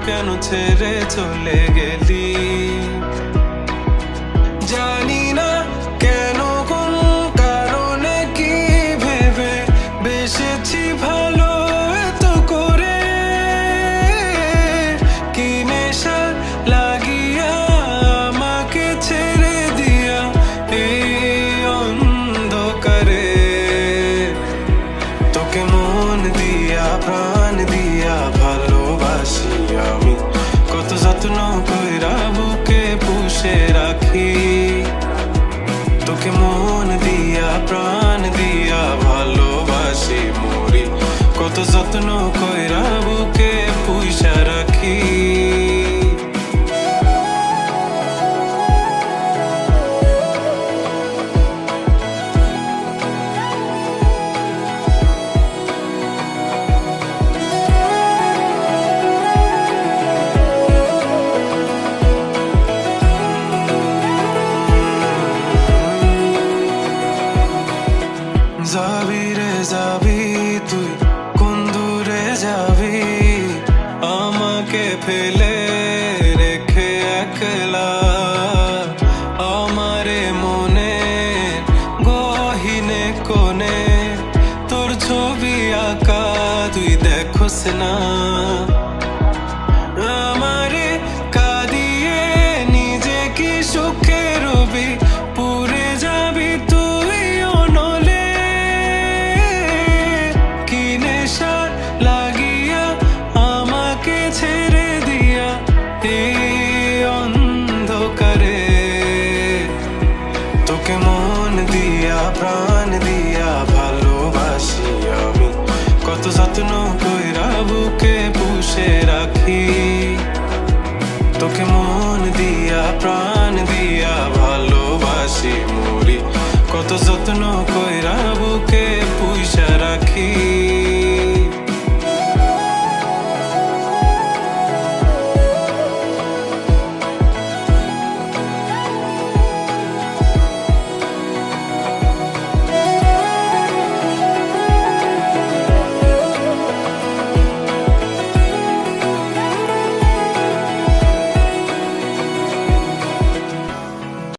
কেন ছেড়ে চলে গেলি? জানি না কেন, কোন কারণে, কি ভেবে বেসেছি ভালো এত করে। কি নেশা লাগিয়া আমাকে ছেড়ে দিয়া এই অন্ধকারে। তোকে মন দিয়া প্রাণ দিয়া ভালোবাসি আমি, কত যত্ন কইরা বুকে পুষে রাখি। তোকে মন দিয়া প্রাণ দিয়া ভালোবাসি মরি, কত যত্ন কইরা বুকে পুষা রাখি। যাবি রে যাবি তুই, কোন দূরে যাবি আমাকে ফেলে রেখে একলা। আমারে মনে গহীনে কোণে তোর ছবি আঁকা তুই দেখোস না। আমারে কাঁদিয়ে নিজে কি সুখে রবি, পুরে যাবি তুই অনলে। কি নেশা লাগিয়া আমাকে ছেড়ে দিয়া এই অন্ধকারে। তোকে মন দিয়া প্রাণ দিয়া ভালোবাসি আমি, কত যত্ন কইরা বুকে পুষে রাখি। তোকে মন দিয়া প্রাণ দিয়া ভালোবাসি মরি, কত যত্ন কইরা বুকে পুষা রাখি।